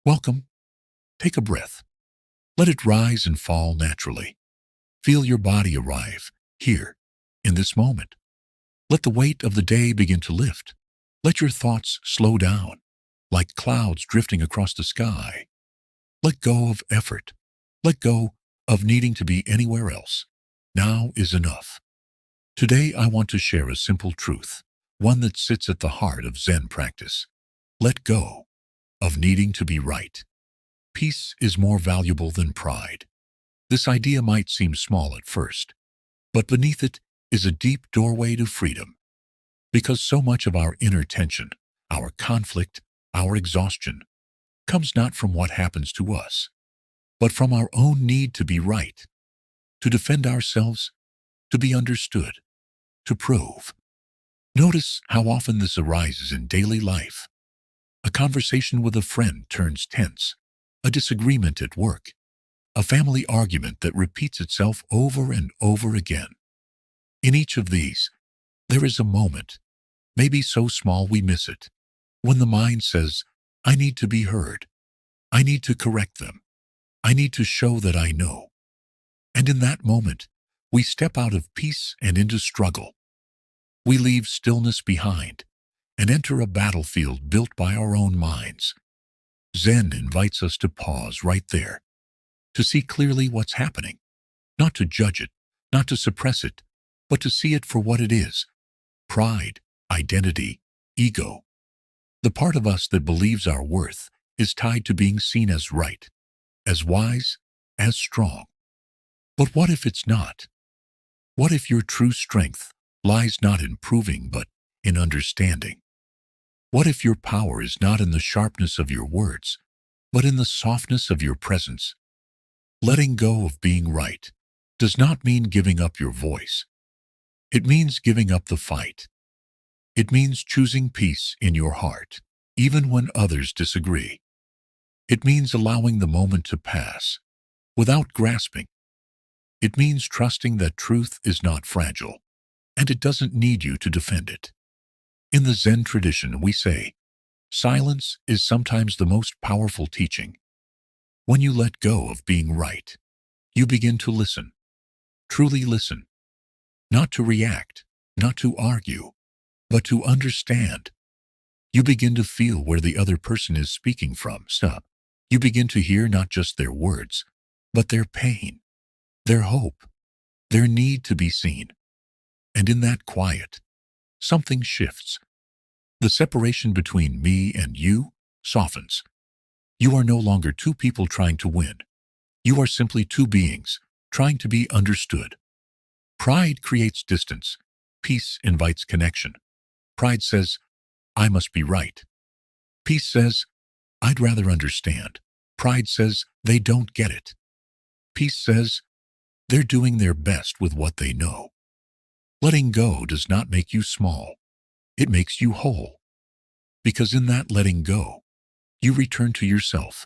Welcome. Take a breath. Let it rise and fall naturally. Feel your body arrive here, in this moment. Let the weight of the day begin to lift. Let your thoughts slow down, like clouds drifting across the sky. Let go of effort. Let go of needing to be anywhere else. Now is enough. Today I want to share a simple truth, one that sits at the heart of Zen practice. Let go of needing to be right. Peace is more valuable than pride. This idea might seem small at first, but beneath it is a deep doorway to freedom. Because so much of our inner tension, our conflict, our exhaustion, comes not from what happens to us, but from our own need to be right, to defend ourselves, to be understood, to prove. Notice how often this arises in daily life. A conversation with a friend turns tense, a disagreement at work, a family argument that repeats itself over and over again. In each of these, there is a moment, maybe so small we miss it, when the mind says, I need to be heard. I need to correct them. I need to show that I know. And in that moment, we step out of peace and into struggle. We leave stillness behind and enter a battlefield built by our own minds. Zen invites us to pause right there, to see clearly what's happening, not to judge it, not to suppress it, but to see it for what it is: pride, identity, ego. The part of us that believes our worth is tied to being seen as right, as wise, as strong. But what if it's not? What if your true strength lies not in proving but in understanding? What if your power is not in the sharpness of your words, but in the softness of your presence? Letting go of being right does not mean giving up your voice. It means giving up the fight. It means choosing peace in your heart, even when others disagree. It means allowing the moment to pass, without grasping. It means trusting that truth is not fragile, and it doesn't need you to defend it. In the Zen tradition, we say, silence is sometimes the most powerful teaching. When you let go of being right, you begin to listen, truly listen, not to react, not to argue, but to understand. You begin to feel where the other person is speaking from. You begin to hear not just their words, but their pain, their hope, their need to be seen. And in that quiet, something shifts. The separation between me and you softens. You are no longer two people trying to win. You are simply two beings trying to be understood. Pride creates distance. Peace invites connection. Pride says, I must be right. Peace says, I'd rather understand. Pride says, they don't get it. Peace says, they're doing their best with what they know. Letting go does not make you small. It makes you whole. Because in that letting go, you return to yourself,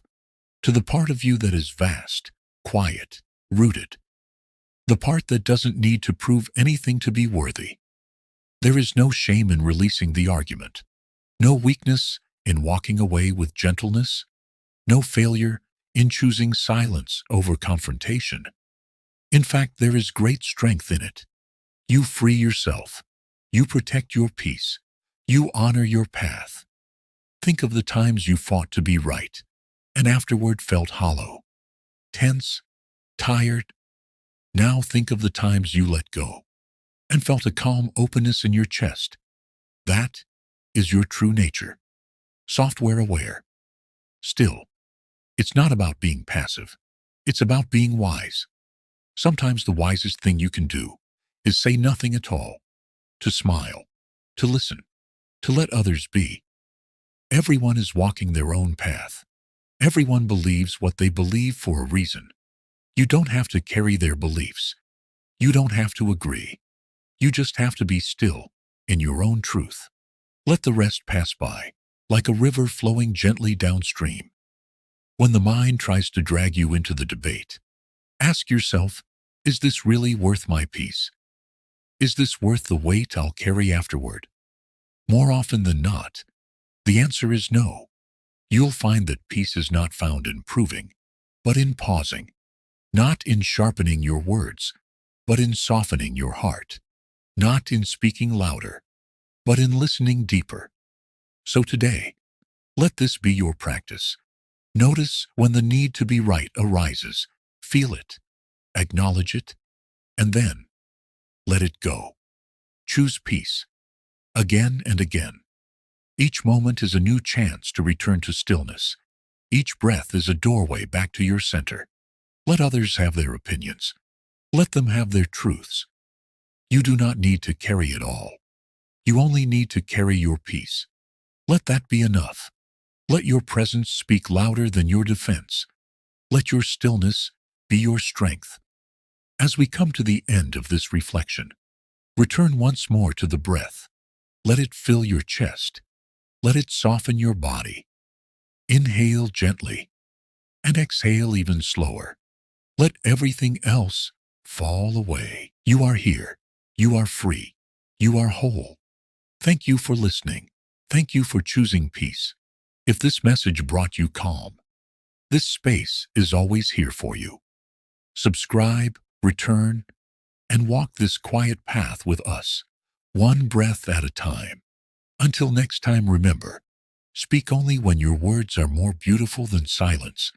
to the part of you that is vast, quiet, rooted, the part that doesn't need to prove anything to be worthy. There is no shame in releasing the argument, no weakness in walking away with gentleness, no failure in choosing silence over confrontation. In fact, there is great strength in it. You free yourself. You protect your peace. You honor your path. Think of the times you fought to be right, and afterward felt hollow, tense, tired. Now think of the times you let go and felt a calm openness in your chest. That is your true nature. Software aware. Still, it's not about being passive. It's about being wise. Sometimes the wisest thing you can do is say nothing at all, to smile, to listen, to let others be. Everyone is walking their own path. Everyone believes what they believe for a reason. You don't have to carry their beliefs. You don't have to agree. You just have to be still in your own truth. Let the rest pass by, like a river flowing gently downstream. When the mind tries to drag you into the debate, ask yourself, is this really worth my peace? Is this worth the weight I'll carry afterward? More often than not, the answer is no. You'll find that peace is not found in proving, but in pausing, not in sharpening your words, but in softening your heart, not in speaking louder, but in listening deeper. So today, let this be your practice. Notice when the need to be right arises. Feel it, acknowledge it, and then let it go. Choose peace, again and again. Each moment is a new chance to return to stillness. Each breath is a doorway back to your center. Let others have their opinions. Let them have their truths. You do not need to carry it all. You only need to carry your peace. Let that be enough. Let your presence speak louder than your defense. Let your stillness be your strength. As we come to the end of this reflection, return once more to the breath. Let it fill your chest. Let it soften your body. Inhale gently and exhale even slower. Let everything else fall away. You are here. You are free. You are whole. Thank you for listening. Thank you for choosing peace. If this message brought you calm, this space is always here for you. Subscribe, return, and walk this quiet path with us, one breath at a time. Until next time, remember, speak only when your words are more beautiful than silence.